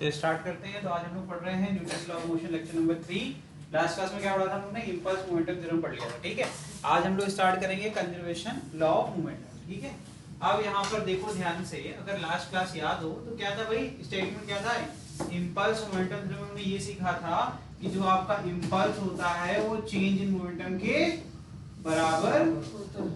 तो स्टार्ट करते हैं। तो आज हम लोग पढ़ रहे हैं Newton law of motion lecture number 3। Last class में क्या पढ़ा था हम लोग ने? इंपल्स मोमेंटम थ्योरम पढ़ लिया था, ठीक है। आज हम लोग स्टार्ट करेंगे कंजर्वेशन लॉ ऑफ मोमेंटम, ठीक है। अब यहाँ पर देखो ध्यान से, अगर लास्ट क्लास याद हो तो क्या था भाई, स्टेटमेंट क्या था? इंपल्स मोमेंटम थ्योरम में ये सीखा था कि जो आपका इंपल्स होता है वो चेंज इन मोमेंटम के बराबर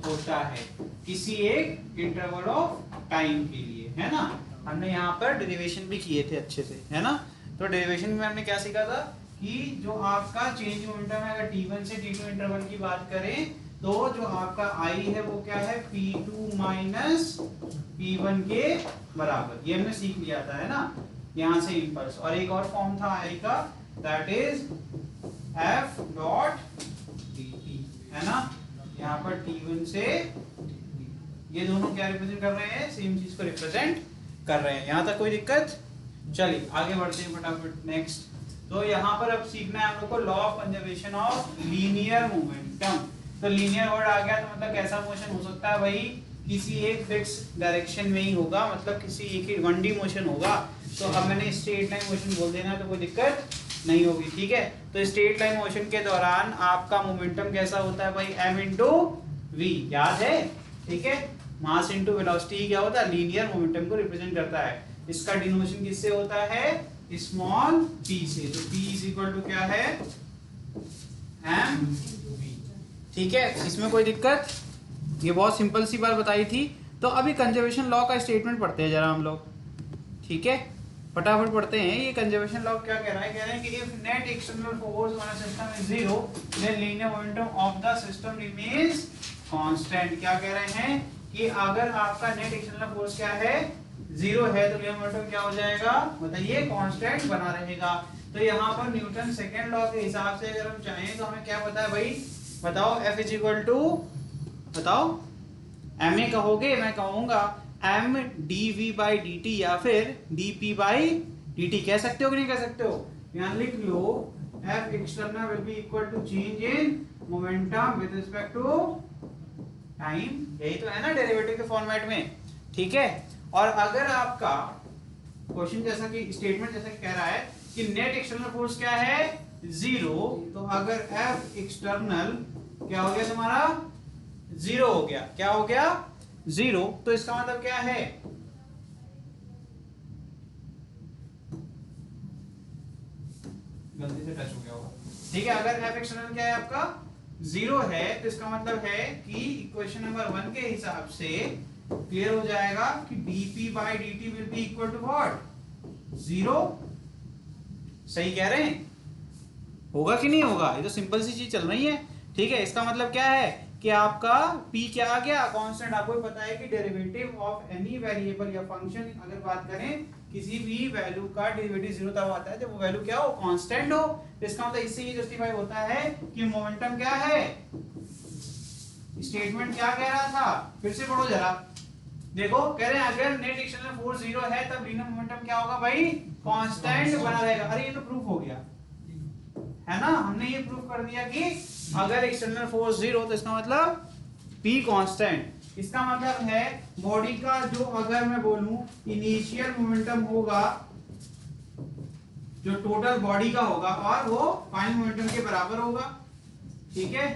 होता है किसी एक इंटरवल ऑफ टाइम के लिए, है ना। हमने यहाँ पर डेरिवेशन भी किए थे अच्छे से, है ना। तो डेरिवेशन में हमने क्या सीखा था कि जो आपका चेंज मोमेंटम है, अगर t1 से t2 इंटरवल की बात करें तो जो आपका i है वो क्या है, p2 माइनस p1 के बराबर। ये हमने सीख लिया था, है ना, यहाँ से इंपल्स। और एक और फॉर्म था i का, that is f dot dt, है ना। यहाँ पर t1 से ये दोनों क्या रिप्रेजेंट कर रहे हैं? सेम चीज को रिप्रेजेंट कर रहे हैं। यहाँ तक कोई दिक्कत? चलिए आगे बढ़ते हैं फटाफट नेक्स्ट। तो यहाँ पर अब सीखना है हम लोग को law of conservation of linear momentum. तो लीनियर वर्ड आ गया तो मतलब कैसा मोशन हो सकता है भाई? किसी एक फिक्स डायरेक्शन में ही होगा, मतलब किसी एक ही 1D मोशन होगा। तो अब मैंने स्ट्रेट लाइन मोशन बोल देना तो कोई दिक्कत नहीं होगी, ठीक है। तो स्ट्रेट लाइन मोशन के दौरान आपका मोमेंटम कैसा होता है भाई? m इंटू वी, याद है, ठीक है। मास इंटू वेलोसिटी क्या होता है? लीनियर मोमेंटम को रिप्रेजेंट करता है। इसका डिनोमिनेशन किससे होता है? स्मॉल p से। तो p इज इक्वल टू क्या है? m v, ठीक है। इसमें कोई दिक्कत? ये बहुत सिंपल सी बात बताई थी। तो अभी कंजर्वेशन लॉ का स्टेटमेंट पढ़ते हैं जरा हम लोग, ठीक है। फटाफट पढ़ते हैं। ये कंजर्वेशन लॉ क्या कह रहा है? कह रहे हैं कि if net external force on a system is zero then linear momentum of the system remains constant. क्या कह रहे हैं कि अगर आपका नेट एक्सटर्नल फोर्स क्या है, जीरो है, तो लीनियर मोमेंटम क्या हो जाएगा? बताइए, कांस्टेंट बना रहेगा। तो यहाँ पर न्यूटन सेकंड लॉ के हिसाब से अगर हम चाहें तो हमें क्या पता है भाई? बताओ। F इज इक्वल टू, बताओ, ma कहोगे, मैं कहूंगा m dv बाई dt या फिर dp बाई dt। कह सकते हो कि नहीं कह सकते हो? यहाँ लिख लो F external will be equal to change in momentum with respect to time. यही तो है ना डेरिवेटिव के फॉर्मेट में, ठीक है। और अगर आपका क्वेश्चन जैसा कि स्टेटमेंट जैसा कि कह रहा है कि नेट एक्सटर्नल फोर्स क्या है? जीरो, तो अगर F एक्सटर्नल क्या हो गया तुम्हारा? जीरो हो गया। क्या हो गया? जीरो। तो इसका मतलब क्या है? गलती से टच हो गया होगा, ठीक है। अगर F एक्सटर्नल क्या है आपका? जीरो है, तो इसका मतलब है कि इक्वेशन नंबर 1 के हिसाब से क्लियर हो जाएगा कि dp by dt will be equal to what? Zero. सही कह रहे हैं? होगा कि नहीं होगा? ये तो सिंपल सी चीज चल रही है, ठीक है। इसका मतलब क्या है कि आपका p क्या आ गया? कांस्टेंट। आपको पता है कि डेरिवेटिव ऑफ एनी वेरिएबल या फंक्शन, अगर बात करें किसी भी वैल्यू का डेरिवेटिव जीरो तब आता है जब वो वैल्यू क्या हो? कांस्टेंट हो। तो इसका मतलब इससे ये जस्टिफाई होता है कि मोमेंटम क्या है? स्टेटमेंट क्या कह रहा था? फिर से पढ़ो जरा, देखो। कह रहे हैं अगर नेट एक्सटर्नल फोर्स जीरो है तब लीनियर मोमेंटम क्या होगा भाई? कांस्टेंट बना रहेगा। अरे ये तो प्रूफ हो गया, है ना। हमने ये प्रूफ कर दिया कि अगर एक्सटर्नल फोर्स जीरो तो इसका मतलब p कांस्टेंट। इसका मतलब है बॉडी का जो, अगर मैं बोलूं इनिशियल मोमेंटम होगा जो टोटल बॉडी का होगा और वो फाइनल मोमेंटम के बराबर होगा, ठीक है,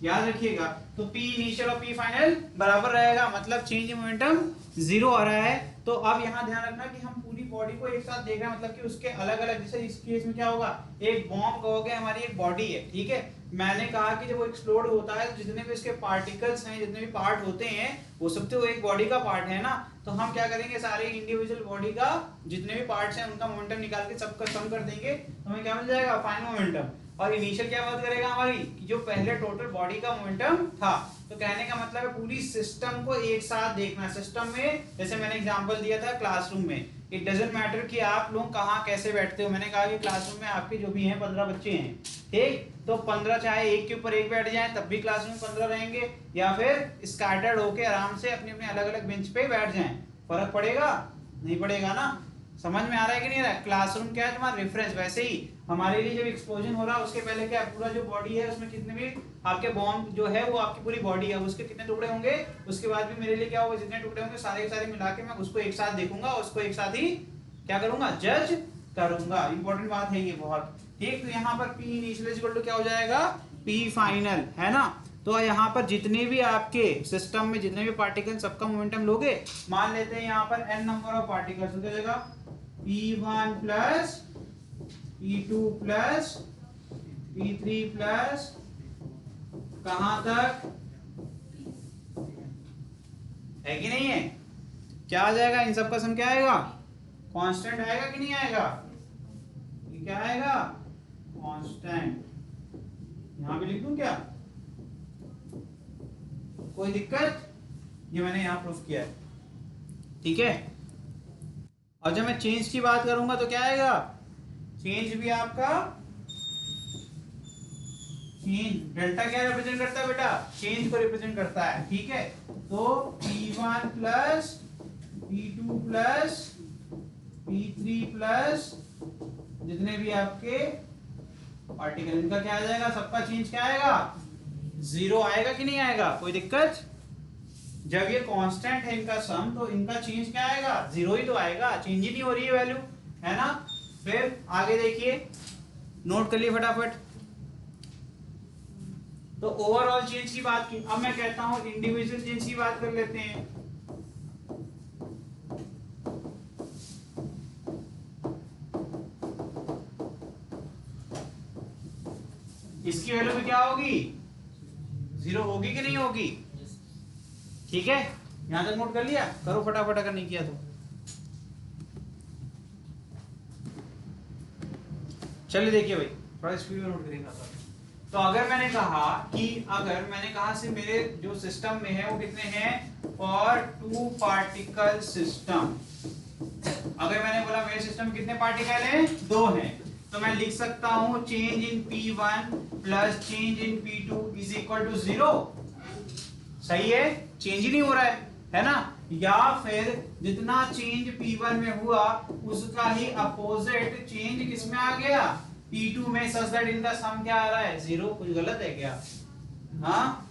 याद रखिएगा। तो p इनिशियल और p फाइनल बराबर रहेगा, मतलब चेंज इन मोमेंटम जीरो आ रहा है। तो अब यहाँ ध्यान रखना कि हम पूरी बॉडी को एक साथ देख रहे हैं, मतलब कि उसके अलग अलग, जैसे इस केस में क्या होगा? एक बॉम्ब कहोगे, हमारी एक बॉडी है, ठीक है। मैंने कहा कि जब वो एक्सप्लोड होता है तो जितने भी उसके पार्टिकल्स हैं, जितने भी पार्ट होते हैं, वो सब तो एक बॉडी का पार्ट है ना। तो हम क्या करेंगे, सारे इंडिविजुअल बॉडी का जितने भी पार्ट्स हैं उनका मोमेंटम निकाल के सबका सम कर देंगे, तो हमें क्या मिल जाएगा? Final momentum. और इनिशियल क्या बात करेगा हमारी? कि जो पहले टोटल बॉडी का मोमेंटम था। तो कहने का मतलब है पूरी सिस्टम को एक साथ देखना। सिस्टम में जैसे मैंने एग्जांपल दिया था क्लासरूम में, इट डजंट मैटर कि आप लोग कहाँ कैसे बैठते हो। मैंने कहा कि क्लासरूम में आपके जो भी हैं 15 बच्चे हैं, ठीक, तो 15 चाहे एक के ऊपर एक बैठ जाएं तब भी क्लासरूम में 15 रहेंगे, या फिर स्कैटर्ड होके आराम से अपने अपने अलग अलग बेंच पे बैठ जाएं। फर्क पड़ेगा? नहीं पड़ेगा ना। समझ में आ रहा है कि नहीं आ रहा है? क्लासरूम क्या है तुम्हारा? रेफरेंस। वैसे ही हमारे लिए जब एक्सप्लोजन हो रहा है उसके पहले क्या पूरा जो बॉडी है उसमें कितने भी आपके बॉम्ब जो है वो आपकी पूरी बॉडी है, उसके कितने टुकड़े होंगे, उसके बाद भी मेरे लिए क्या होगा? जितने टुकड़े होंगे सारे के सारे मिला के मैं उसको एक साथ देखूंगा, उसको एक साथ ही क्या करूंगा, जज करूंगा। इंपॉर्टेंट बात है ये बहुत, ठीक। तो यहाँ पर P इनिशियल इक्वल टू क्या हो जाएगा, P फाइनल, है ना। तो यहाँ पर जितने भी आपके सिस्टम में जितने भी पार्टिकल, सबका मोमेंटम लोगे, मान लेते हैं यहाँ पर n नंबर ऑफ पार्टिकल्स, तो क्या हो जाएगा P1 plus P2 plus P3 plus कहां तक, है कि नहीं है। क्या आ जाएगा, इन सब का सम क्या आएगा, कांस्टेंट आएगा कि नहीं आएगा, ये क्या आएगा, कांस्टेंट। यहां पे लिख दूं क्या, कोई दिक्कत, ये मैंने यहां प्रूफ किया है, ठीक है। और जब मैं चेंज की बात करूंगा तो क्या आएगा, चेंज भी आपका, चेंज डेल्टा क्या रिप्रेजेंट करता है बेटा, चेंज को रिप्रेजेंट करता है, ठीक है। तो P1 plus P2 plus P3 plus जितने भी आपके पार्टिकल, इनका क्या आ जाएगा, सबका चेंज क्या आएगा, 0 आएगा कि नहीं आएगा, कोई दिक्कत। जब ये कांस्टेंट है इनका सम, तो इनका चेंज क्या आएगा, 0 ही तो आएगा, चेंज ही नहीं हो रही है वैल्यू, है ना। फिर आगे देखिए, नोट कर लिए फटाफट। तो ओवरऑल चेंज की बात की, अब मैं कहता हूं इंडिविजुअल चेंज की बात कर लेते हैं। इसकी वैल्यू भी क्या होगी, 0 होगी कि नहीं होगी, ठीक है। यहां तक नोट कर लिया, करो फटाफट अगर नहीं किया तो। चलिए देखिए भाई, थोड़ा स्पीड में नोट करिएगा। तो अगर मैंने कहा से मेरे जो सिस्टम में है वो कितने हैं, फॉर 2 पार्टिकल सिस्टम, अगर मैंने बोला मेरे सिस्टम में कितने पार्टिकल हैं, 2 हैं, तो मैं लिख सकता हूं change in P1 plus change in P2 is equal to 0। सही है, चेंज ही नहीं हो रहा है ना। या फिर जितना चेंज P1 में हुआ उसका ही अपोजिट चेंज किसमें आ गया, P2 में, सच दैट इनका सम क्या आ रहा है, 0। कुछ गलत है क्या, हाँ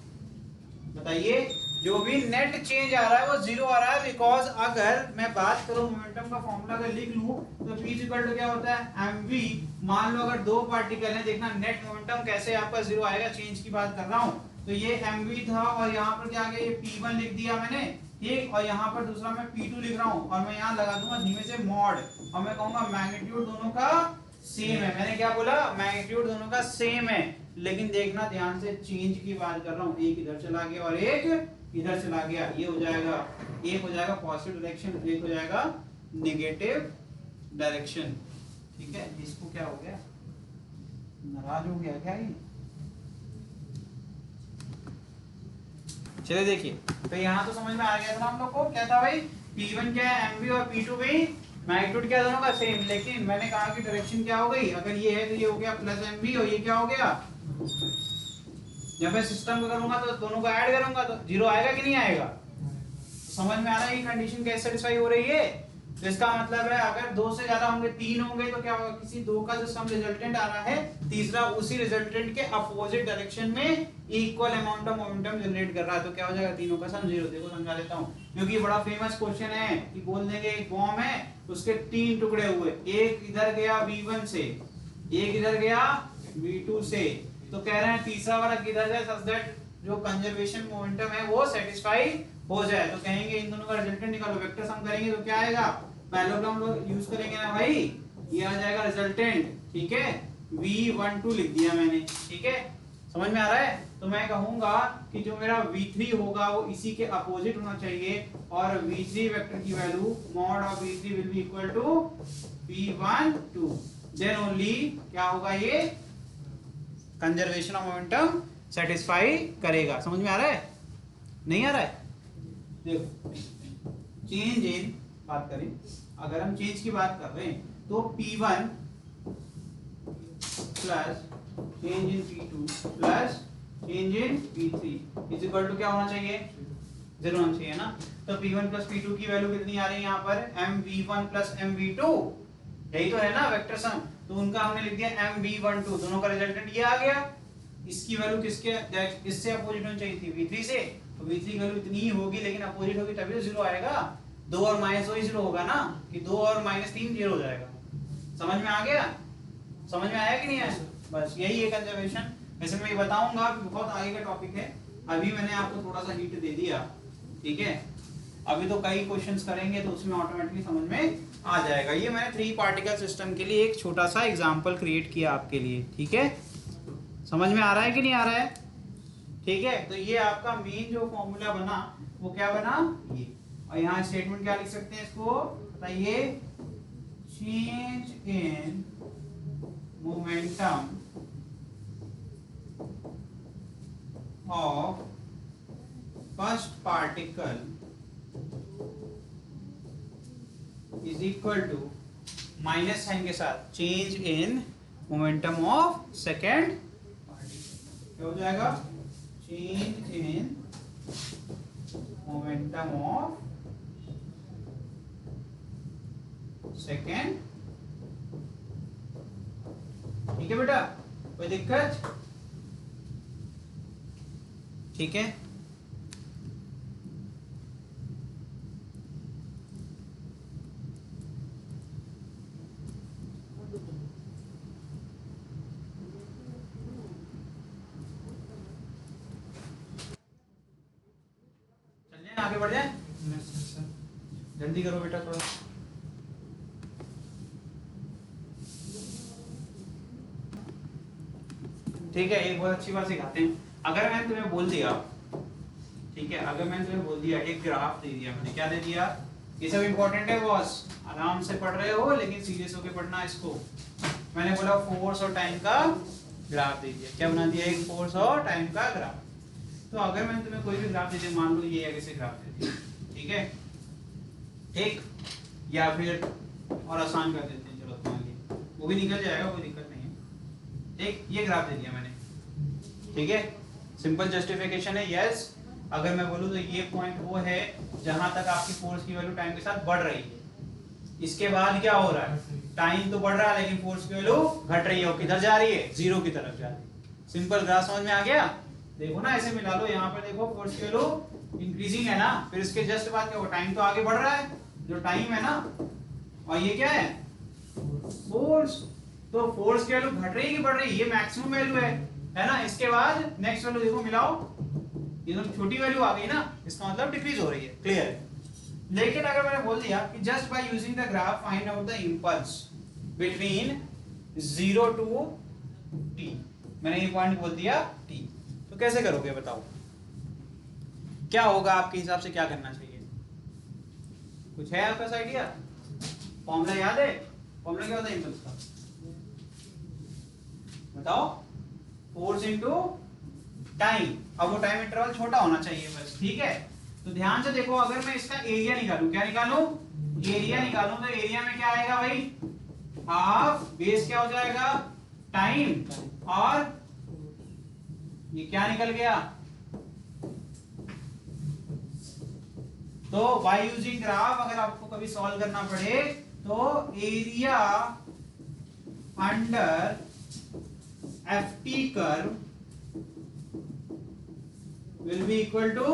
बताइए। जो भी नेट चेंज आ रहा है वो 0 आ रहा है, बिकॉज अगर मैं बात करूं मोमेंटम का फॉर्मूला अगर लिख लूं तो P इक्वल टू क्या होता है, mv। मान लो अगर 2 पार्टिकल है, देखना नेट मोमेंटम कैसे आपका 0 आएगा, चेंज की बात कर रहा हूं। तो ये mv था और यहाँ पर क्या आ गया, ये P1 लिख दिया मैंने, ठीक। और यहाँ पर दूसरा मैं P2 लिख रहा हूँ और मैं यहाँ लगा दूंगा धीमे से मॉड, और मैं कहूंगा मैग्नीट्यूड दोनों का सेम है। मैंने क्या बोला, मैग्नीट्यूड दोनों का सेम है, लेकिन देखना ध्यान से, चेंज की बात कर रहा हूँ, एक इधर चला गया और एक इधर चला गया। ये हो जाएगा, एक हो जाएगा पॉजिटिव डायरेक्शन, एक हो जाएगा नेगेटिव डायरेक्शन, ठीक है। इसको क्या हो गया, नाराज हो गया क्या ये, चलिए देखिए। तो यहाँ तो समझ में आ गया था हम लोग को, क्या था भाई, P1 क्या है, mv, और P2 भी मैग्नीट्यूड क्या दोनों का सेम, लेकिन मैंने कहा कि डायरेक्शन क्या हो गई, अगर ये है तो ये हो गया प्लस mv और ये क्या हो गया, जब मैं सिस्टम को करूंगा तो दोनों को ऐड करूंगा तो 0 आएगा कि नहीं आएगा। तो समझ में आ रहा है ये कंडीशन कैसे सेटिस्फाई हो रही है। तो इसका मतलब है अगर 2 से ज्यादा होंगे, 3 होंगे, तो क्या होगा, किसी 2 का जो सम रिजल्टेंट आ रहा है, तीसरा उसी रिजल्टेंट के अपोजिट डायरेक्शन में equal amount of momentum generate कर रहा है, तो क्या हो जाएगा, तीनों का सम 0। देखो समझा देता हूं, क्योंकि ये बड़ा फेमस क्वेश्चन है कि बोल देंगे एक बॉम्ब है, उसके 3 टुकड़े हुए, एक इधर गया V1 से, एक इधर गया V2 से, तो कह रहे हैं तीसरा वाला किधर जाए, सच दैट जो कंजर्वेशन मोमेंटम है वो सेटिस्फाई हो जाए। तो कहेंगे इन दोनों का रिजल्टेंट निकालो, वेक्टर सम करेंगे तो क्या आएगा, पैरेललोग्राम लोग यूज करेंगे ना भाई, ये आ जाएगा रिजल्टेंट, ठीक है। V12 लिख दिया मैंने, ठीक है, समझ में आ रहा है। तो मैं कहूंगा कि जो मेरा V3 होगा वो इसी के अपोजिट होना चाहिए, और V3 वेक्टर की value mod of V3 will be equal to V12, then only क्या होगा, ये कंजर्वेशन ऑफ मोमेंटम सेटिस्फाई करेगा। समझ में आ रहा है, नहीं आ रहा है। देखो चेंज इन बात करें, अगर हम चेंज की बात कर रहे हैं तो P1 plus change in P2 plus change in P3 is equal to क्या होना चाहिए, 0 होना चाहिए ना। तो P1 प्लस P2 की वैल्यू कितनी आ रही है यहाँ पर, mv1 प्लस mv2, यही तो है ना वेक्टर सम। तो उनका हमने लिख दिया mv12, दोनों का रिजल्टेंट ये आ गया। इसकी वैल्यू किससे अपोजिट होनी चाहिए थी, V3 से। तो V3 की वैल्यू इतनी ही होगी, लेकिन अपोजिट होगी तभी तो 0 आएगा। 2 और माइनस 2 ही 0 होगा ना, कि 2 और माइनस 3 0 हो जाएगा। समझ में आ गया? समझ में आया कि नहीं आया? बस यही है कंजर्वेशन। वैसे मैं ये बताऊंगा कि बहुत आगे का टॉपिक है, अभी मैंने आपको थोड़ा सा हिंट दे दिया, ठीक है। अभी तो कई क्वेश्चंस करेंगे तो उसमें ऑटोमेटिकली समझ में आ जाएगा। ये मैंने 3 पार्टिकल सिस्टम के लिए एक छोटा सा एग्जांपल क्रिएट किया आपके लिए, ठीक है। समझ में आ रहा है कि नहीं आ रहा है? ठीक है, तो ये आपका मेन जो फॉर्मूला बना वो क्या बना, ये। और यहाँ स्टेटमेंट क्या लिख सकते हैं इसको बताइए, change in momentum of first particle is equal to minus sign के साथ change in momentum of second particle. क्या हो जाएगा, change in momentum of second. ठीक है बेटा, कोई दिक्कत? ठीक है, चलिए आगे बढ़ जाए। जल्दी करो बेटा थोड़ा। ठीक है, एक बहुत अच्छी बात सिखाते हैं। अगर मैंने तुम्हें बोल दिया, ठीक है, अगर मैंने तुम्हें बोल दिया एक ग्राफ दे दिया, मैंने क्या दे दिया, ये सब इंपॉर्टेंट है बॉस, आराम से पढ़ रहे हो लेकिन सीरियस होकर पढ़ना इसको। मैंने बोला फोर्स और टाइम का ग्राफ दे दिया। क्या बना दिया, एक फोर्स और टाइम का ग्राफ। तो अगर मैंने तुम्हें कोई भी ग्राफ दे दिया, मान लो ये ऐसे ग्राफ दे दिया, ठीक है, ठीक, या फिर और आसान कर देते हैं, चलो तुम्हारे लिए वो भी निकल जाएगा, कोई दिक्कत नहीं है। ठीक, ये ग्राफ दे दिया मैंने, ठीक है, सिंपल जस्टिफिकेशन है यस। अगर मैं बोलूं तो ये पॉइंट वो है जहां तक आपकी फोर्स की वैल्यू टाइम के साथ बढ़ रही है। इसके बाद क्या हो रहा है, टाइम तो बढ़ रहा है लेकिन फोर्स की वैल्यू घट रही है। और किधर जा रही है, जीरो की तरफ जा रही है। सिंपल ग्राफ समझ में आ गया? देखो ना, ऐसे मिला लो, यहाँ पर देखो फोर्स की वैल्यू इंक्रीजिंग है ना, फिर इसके जस्ट बाद क्या हो, टाइम तो आगे बढ़ रहा है, जो टाइम है ना, और ये क्या है, फोर्स। तो फोर्स की वैल्यू घट रही है कि बढ़ रही है, ये मैक्सिमम वैल्यू है ना। इसके बाद नेक्स्ट वैल्यू देखो मिलाओ, ये तो छोटी वैल्यू आ गई ना, इसका मतलब डिक्रीज हो रही है, क्लियर है। लेकिन अगर मैंने बोल दिया कि just by using the graph find out the impulse between 0 to t, मैंने ये पॉइंट बोल दिया t, तो कैसे करोगे बताओ, क्या होगा आपके हिसाब से, क्या करना चाहिए? कुछ है आपका आइडिया? फॉर्मूला याद है? फॉर्मूला क्या होता है इंपल्स का, बताओ? Force into time. अब वो टाइम इंटरवल छोटा होना चाहिए बस, ठीक है। तो ध्यान से देखो, अगर मैं इसका एरिया निकालूं, क्या निकालूं, एरिया निकालूं, तो एरिया में क्या आएगा भाई, हाफ बेस क्या हो जाएगा, टाइम, और ये क्या निकल गया, तो बाय यूजिंग ग्राफ अगर आपको कभी सॉल्व करना पड़े तो area under FT curve will be equal to,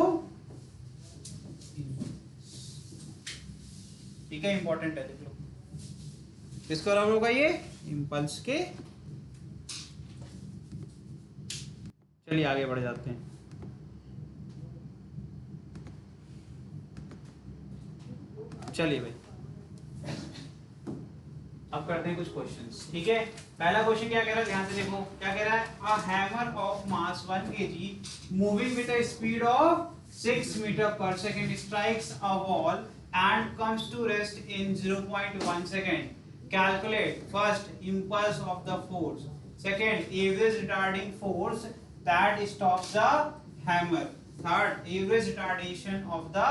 ठीक है, इंपॉर्टेंट है, देख लो किसको बराबर होगा ये, इंपल्स के। चलिए आगे बढ़ जाते हैं। चलिए भाई अब करते हैं कुछ क्वेश्चंस, ठीक है। पहला क्वेश्चन क्या कह रहा है, ध्यान से देखो, क्या कह रहा है, a hammer of mass 1 kg moving with a speed of 6 metre per second strikes a wall and comes to rest in 0.1 second. Calculate first impulse of the force, second average retarding force that stops the hammer, third average retardation of the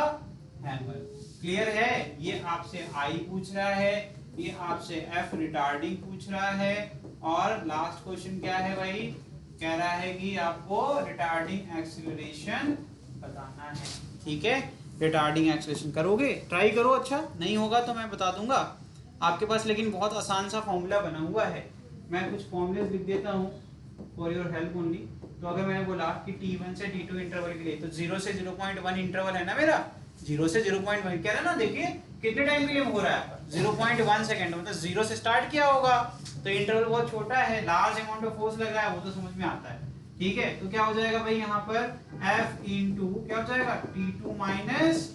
hammer. Clear है? ये आपसे I पूछ रहा है, ये आपसे F retarding पूछ रहा है, और लास्ट क्वेश्चन क्या है भाई, कह रहा है कि आपको रिटार्डिंग एक्सीलरेशन बताना है, ठीक है। रिटार्डिंग एक्सीलरेशन करोगे, ट्राई करो, अच्छा नहीं होगा तो मैं बता दूंगा आपके पास, लेकिन बहुत आसान सा फॉर्मूला बना हुआ है। मैं कुछ फॉर्मूले लिख देता हूँ फॉर योर हेल्प ओनली। तो अगर मैंने बोला कि T1 से T2 इंटरवल के लिए, तो 0 से 0.1 इंटरवल है ना मेरा, 0 से 0.1 कह रहा है ना, देखिए कितने टाइम के लिए हो रहा है, 0.1 सेकेंड, मतलब 0 से स्टार्ट किया होगा तो इंटरवल बहुत छोटा है, लार्ज अमाउंट ऑफ फोर्स लग रहा है, वो तो समझ में आता है। ठीक है, तो क्या हो जाएगा भाई यहाँ पर F इंटू क्या हो जाएगा T2 माइनस,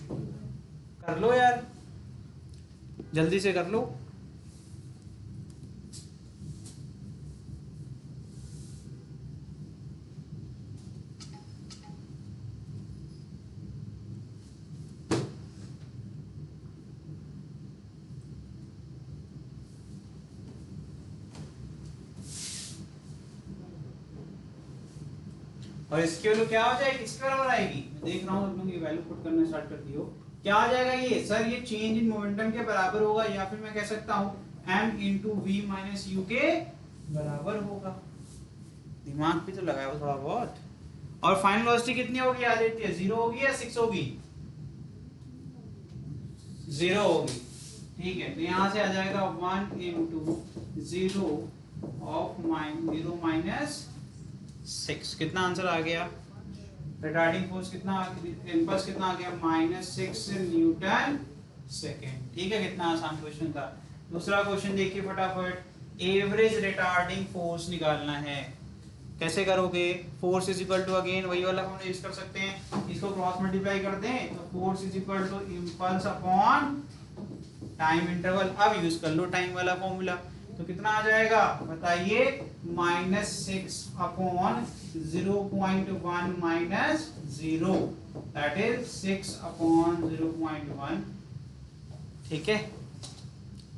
कर लो यार जल्दी से कर लो, और इसकी वैल्यू क्या हो जाएगी, किसके बराबर आएगी, मैं देख रहा हूँ तुम लोग ये वैल्यू पुट करना स्टार्ट कर दियो, क्या आ जाएगा ये सर, ये चेंज इन मोमेंटम के बराबर होगा, या फिर मैं कह सकता हूँ m into v minus u के बराबर होगा। दिमाग भी तो लगाया थोड़ा बहुत। और फाइनल वेलोसिटी कितनी होगी आदित्य, 0 होगी या 6 होगी, 0 होगी। ठीक है, तो यहाँ से आ जाएगा 1 इंटू 0 ऑफ 0 माइनस 6, कितना आंसर आ गया, रिटार्डिंग फोर्स कितना, इम्पल्स कितना आ गया, -6 न्यूटन सेकेंड। ठीक है, कितना आसान क्वेश्चन था। दूसरा क्वेश्चन देखिए फटाफट, एवरेज रिटार्डिंग फोर्स निकालना है, कैसे करोगे, force is equal to again वही वाला हम यूज कर सकते हैं, इसको क्रॉस मल्टीप्लाई कर दें तो force is equal to impulse upon time interval. अब यूज कर लो टाइम वाला फॉर्मूला, तो कितना आ जाएगा बताइए, -6 upon 0.1 minus 0, that is 6 upon 0.1। ठीक है,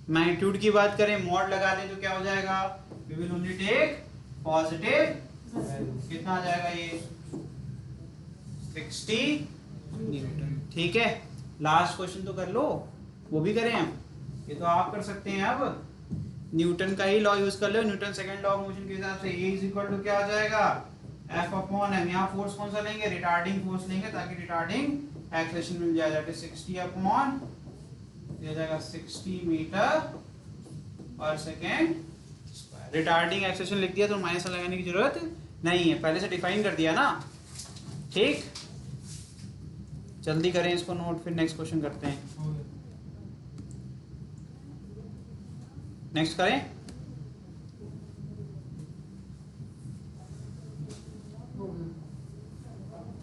मैग्नीट्यूड की बात करें, मॉड लगा दें तो क्या हो जाएगा, we will only take positive, कितना आ जाएगा ये 60 न्यूटन। ठीक है, लास्ट क्वेश्चन तो कर लो, वो भी करें हम, ये तो आप कर सकते हैं। अब न्यूटन का ही लॉ यूज कर लो, Newton second law of motion के हिसाब से E इज इक्वल टू क्या आ जाएगा, F अपॉन m, यहाँ फोर्स कौन सा लेंगे, रिटार्डिंग फोर्स लेंगे, ताकि रिटार्डिंग एक्सेलरेशन मिल जाए, दैट इज 60 अपॉन, ये जाएगा 60 मीटर पर सेकेंड स्क्वायर। रिटार्डिंग एक्सेलरेशन लिख दिया तो माइनस लगाने की जरूरत नहीं है, पहले से डिफाइन कर दिया ना। ठीक, जल्दी करें इसको नोट, फिर नेक्स्ट क्वेश्चन करते हैं। नेक्स्ट करें,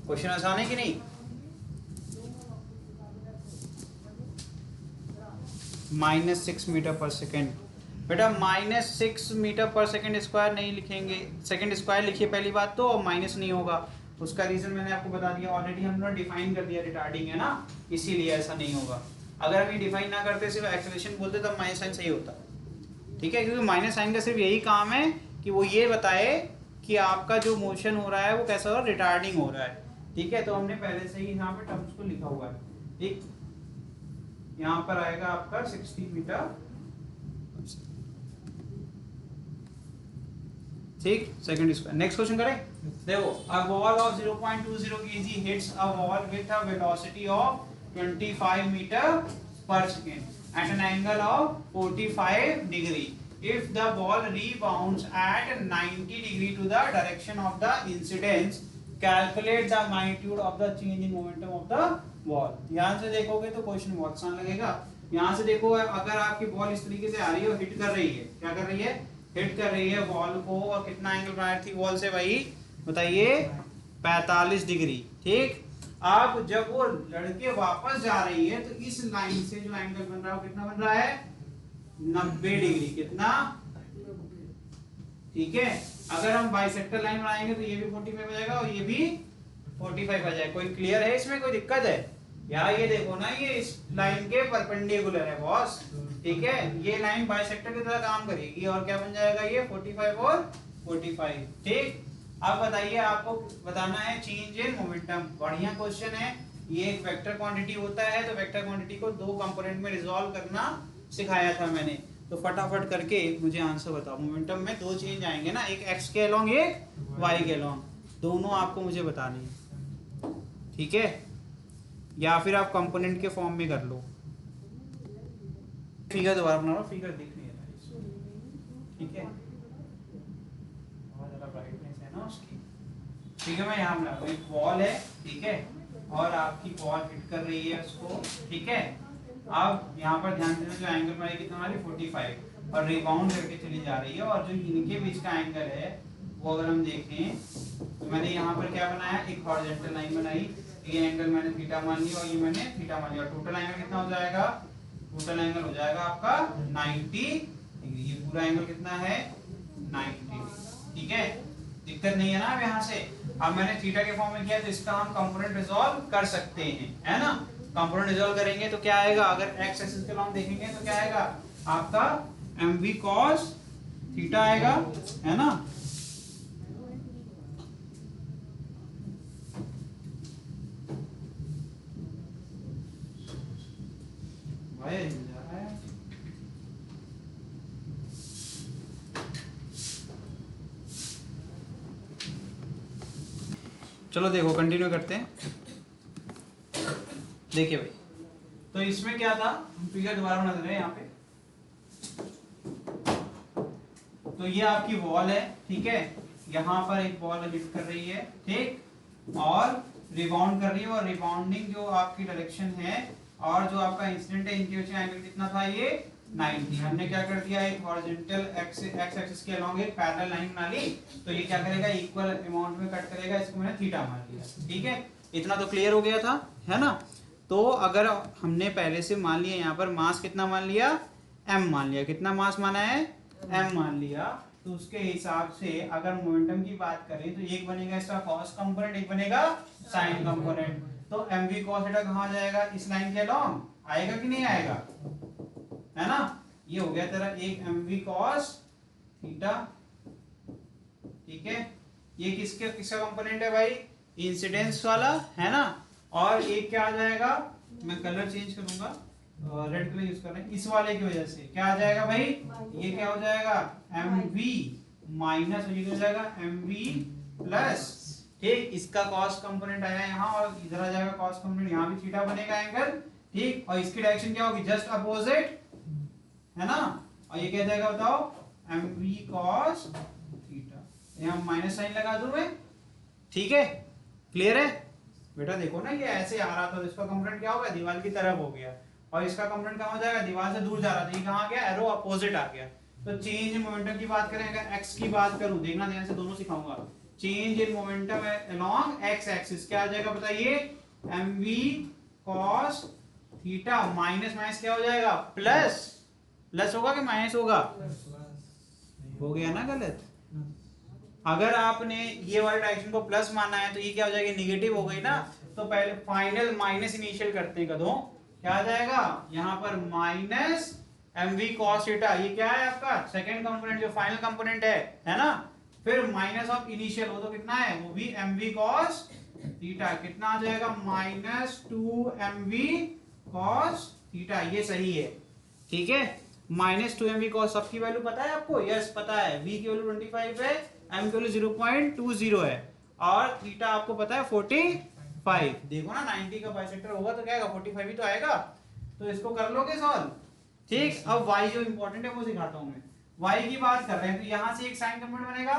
क्वेश्चन आसान है कि नहीं, -6 मीटर पर सेकेंड, बेटा -6 मीटर पर सेकेंड स्क्वायर नहीं लिखेंगे, सेकेंड स्क्वायर लिखिए पहली बात तो, और माइनस नहीं होगा, उसका रीजन मैंने आपको बता दिया ऑलरेडी, हमने डिफाइन कर दिया रिटार्डिंग है ना, इसीलिए ऐसा नहीं होगा। अगर हम ये डिफाइन ना करते, सिर्फ एक्सेलरेशन बोलते तब माइनस साइन सही होता। ठीक है, क्योंकि माइनस साइन का सिर्फ यही काम है कि वो ये बताए कि आपका जो मोशन हो रहा है वो कैसा हो रहा है, रिटार्डिंग हो रहा है। ठीक है, तो हमने पहले से ही यहाँ पे टर्म्स को लिखा हुआ है। ठीक, यहाँ पर आएगा आपका 60 मीटर। ठीक, सेकंड स्क्वायर। नेक्स्ट क्वेश्चन करें, देखो, a ball of 0.20 kg hits a wall with a velocity of 25 metre पर second at an angle of 45 degree. If the ball rebounds at 90 degree to the direction of the incidence, calculate the magnitude of the change in momentum of the ball. ध्यान से देखोगे तो question बहुत आसान लगेगा। यहाँ से देखो, अगर आपकी बॉल इस तरीके से आ रही है और हिट कर रही है, क्या कर रही है, हिट कर रही है बॉल को, और कितना एंगल बनाया थी बॉल से भाई बताइए, 45 डिग्री। ठीक, अब जब वो लड़के वापस जा रही है तो इस लाइन से जो एंगल बन रहा है वो कितना बन रहा है, 90 डिग्री। कितना, ठीक है, अगर हम बाइसेक्टर लाइन बनाएंगे तो ये भी 45 आ जाएगा और ये भी 45 आ जाएगा। कोई क्लियर है, इसमें कोई दिक्कत है? यार ये देखो ना, ये इस लाइन के परपेंडिकुलर है बॉस। ठीक है, ये लाइन बाइसेक्टर की तरह काम करेगी और क्या बन जाएगा ये 45 और 45। ठीक, अब बताइए, आपको बताना है चेंज इन मोमेंटम। बढ़िया क्वेश्चन है ये, एक वेक्टर क्वांटिटी होता है, तो वेक्टर क्वांटिटी को दो कंपोनेंट में रिजॉल्व करना सिखाया था मैंने, तो फटाफट करके मुझे आंसर बताओ। मोमेंटम में दो चेंज आएंगे ना, एक एक्स के अलोंग एक वाई के अलोंग, दोनों आपको मुझे बतानी है। ठीक है, या फिर आप कंपोनेंट के फॉर्म में कर लो। फिगर दोबारा बना लो, फिगर दिख नहीं रहा। ठीक है, बहुत ज्यादा ब्राइटनेस है ना उसकी। ठीक है, मैं यहाँ बना रहा हूँ, एक वॉल है। ठीक है, और आपकी बॉल हिट कर रही है उसको, ठीक है। अब यहाँ पर ध्यान देना, जो एंगल बनाई कितना हमारी 45 और रिबाउंड करके चली जा रही है, और जो इनके बीच का एंगल है वो अगर हम देखें तो मैंने यहाँ पर क्या बनाया, एक हॉरिजॉन्टल लाइन बनाई, ये एंगल मैंने थीटा मान लिया और ये मैंने थीटा मान लिया, टोटल एंगल कितना हो जाएगा, टोटल एंगल हो जाएगा आपका 90 डिग्री। ये पूरा एंगल कितना है 90 डिग्री, ठीक है। दिक्कत नहीं है ना अब यहाँ से। अब मैंने थीटा के फॉर्म में किया तो इसका हम कंपोनेंट रिजॉल्व कर सकते हैं, है ना। कंपोनेंट रिजॉल्व करेंगे तो क्या आएगा, अगर एक्स एक्सिस के लॉन्ग देखेंगे तो क्या आएगा आपका mv cos थीटा आएगा, है ना। भाई जा रहा है। चलो देखो कंटिन्यू करते हैं। देखिए भाई, तो इसमें क्या था, फिगर दोबारा बना दे रहे हैं यहाँ पे। तो ये आपकी वॉल है, ठीक है। यहाँ पर एक बॉल हिट कर रही है, ठीक, और रिबाउंड कर रही है, और रिबाउंडिंग जो आपकी डायरेक्शन है और जो आपका इंसिडेंट है, इनके बीच एंगल कितना था, ये 90। हमने क्या कर दिया, एक हॉरिजॉन्टल एक्स एक्सिस के अलोंग एक पैरेलल लाइन बना ली, तो ये क्या करेगा, इक्वल अमाउंट में कट करेगा, इसको मैंने थीटा मान लिया, ठीक है। इतना तो क्लियर हो गया था, है ना। तो अगर हमने पहले से मान लिया, यहाँ पर मास कितना मान लिया, m मान लिया, कितना मास माना है, m मान लिया, तो उसके हिसाब से अगर मोमेंटम की बात करें तो एक बनेगा इसका कॉस कंपोनेंट, एक बनेगा साइन कंपोनेंट। तो mv cos थीटा कहाँ जाएगा, इस लाइन के अलोंग आएगा कि नहीं आएगा, है ना। ये हो गया तेरा एक mv cos थीटा, ठीक है। ये किसका कंपोनेंट है भाई, इंसिडेंस वाला, है ना। और एक क्या आ जाएगा, मैं कलर चेंज करूंगा, रेड कलर यूज कर रहे हैं, इस वाले की वजह से क्या आ जाएगा भाई, ये क्या हो जाएगा mv माइनस, ये हो जाएगा mv प्लस, ठीक। इसका कॉस कंपोनेंट आया यहाँ और इधर आ जाएगा कॉस कंपोनेंट, यहाँ भी थीटा बनेगा एंगल, ठीक। और इसकी डायरेक्शन क्या होगी, जस्ट अपोजिट, है ना। और ये क्या जाएगा बताओ, mv cos थीटा, यहाँ माइनस साइन लगा दूं मैं, ठीक है। क्लियर है बेटा, देखो ना ये ऐसे आ रहा था, तो इसका कंपोनेंट क्या होगा, दीवार की तरफ हो गया, और इसका कंपोनेंट कहाँ हो जाएगा, दीवार से दूर जा रहा था, ये कहाँ गया, एरो अपोजिट आ गया। तो चेंज इन मोमेंटम की बात करें, अगर x की बात करूं, देखना ध्यान से, दोनों सिखाऊंगा। Change in momentum along x axis क्या आ जाएगा बताइए, mv cos theta minus minus क्या हो जाएगा, प्लस, प्लस होगा कि माइनस होगा, हो गया ना गलत। अगर आपने ये वाले डायरेक्शन को प्लस माना है तो ये क्या हो जाएगी, निगेटिव हो गई ना। तो पहले फाइनल माइनस इनिशियल करते हैं कदों, क्या आ जाएगा यहाँ पर माइनस mv cos थीटा, ये क्या है आपका सेकंड कंपोनेंट, जो फाइनल कंपोनेंट है ना। फिर माइनस ऑफ इनिशियल हो तो कितना है, वो भी mv cos थीटा, कितना आ जाएगा माइनस 2mv cos थीटा, ये सही है, ठीक है। माइनस 2mv cos, सबकी वैल्यू पता है आपको, यस पता है, v की वैल्यू 25 है, m की वैल्यू 0.20 है, और थीटा आपको पता है 45। देखो ना 90 का बाइसेक्टर होगा तो क्या आएगा, 45 ही तो आएगा। तो इसको कर लोगे सॉल्व, ठीक। अब y जो इंपॉर्टेंट है वो सिखाता हूं मैं। y की बात कर रहे हैं तो यहां से एक साइन कंपोनेंट बनेगा,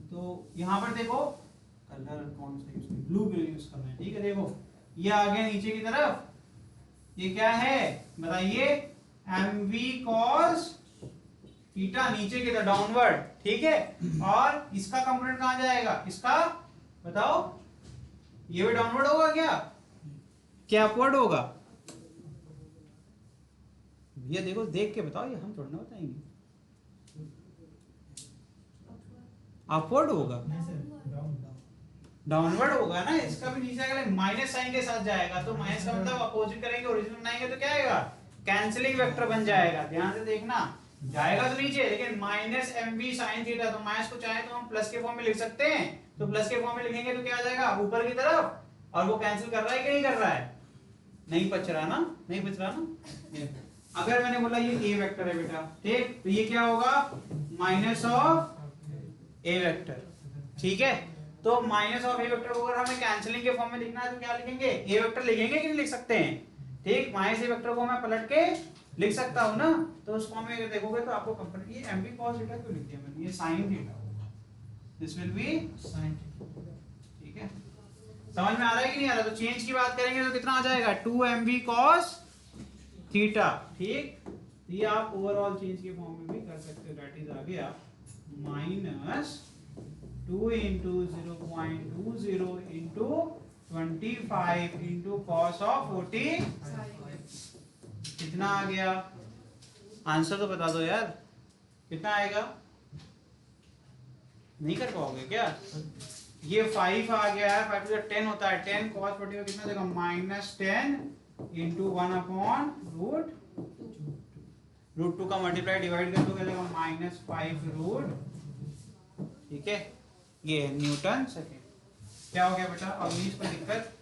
तो यहां पर देखो कलर कौन सा यूज करें, ब्लू कलर यूज कर रहे हैं, ठीक है। देखो ये आ गया नीचे की तरफ, ये क्या है बताइए, mv cos थीटा, नीचे की तरफ डाउनवर्ड, ठीक है। और इसका कंपोनेंट कहां जाएगा, इसका बताओ, ये भी डाउनवर्ड होगा क्या अपवर्ड होगा, ये देखो देख के बताओ, ये हम थोड़ा ना बताएंगे, अपवर्ड होगा, डाउनवर्ड होगा ना। इसका भी नीचे अगर माइनस साइन के साथ जाएगा तो माइनस का मतलब अपोजिट करेंगे, ओरिजिनल बनाएंगे तो क्या आएगा, कैंसिलिंग वेक्टर बन जाएगा, ध्यान से देखना, जाएगा तो नीचे, लेकिन माइनस mv sin थीटा, तो माइनस को चाहे तो हम प्लस के फॉर्म में लिख सकते हैं, तो प्लस के फॉर्म में लिखेंगे तो क्या आ जाएगा ऊपर की तरफ, और वो कैंसिल कर रहा है कि नहीं कर रहा है, नहीं बच रहा ना, नहीं बच रहा ना। अगर मैंने बोला ये a वेक्टर है बेटा, ठीक, तो ये क्या होगा माइनस ऑफ a वेक्टर, ठीक है। तो माइनस ऑफ a वेक्टर को अगर हमें कैंसिलिंग के फॉर्म में लिखना है तो क्या लिखेंगे, a वेक्टर लिखेंगे कि नहीं लिख सकते हैं, ठीक। माइनस a वेक्टर को मैं पलट के लिख सकता हूं ना, तो उस फॉर्म में देखोगे तो आपको कंपोनेंट, ये mv cos थीटा क्यों लिख दिया मैंने, ये sin थीटा होगा, this will be sin theta, ठीक है। समझ में आ रहा है कि नहीं आ रहा? तो चेंज की बात करेंगे तो कितना आ जाएगा 2mv cos थीटा, ठीक। ये आप ओवरऑल चेंज के फॉर्म में भी कर सकते हो, दैट इज आ गया minus 2 into 0.20 into 25 into cos of 40, कितना आ गया? आंसर तो बता दो यार, कितना आएगा? नहीं कर पाओगे क्या? ये 5 आ गया है, 5 का 10 होता है, 10 cos 40 का कितना देगा? -10 इंटू 1 अपॉन रूट 2 का मल्टीप्लाई डिवाइड कर दो, क्या देगा? -5 रूट, ठीक है। ये है न्यूटन सेकेंड। क्या हो गया बेटा? अब इस पर दिक्कत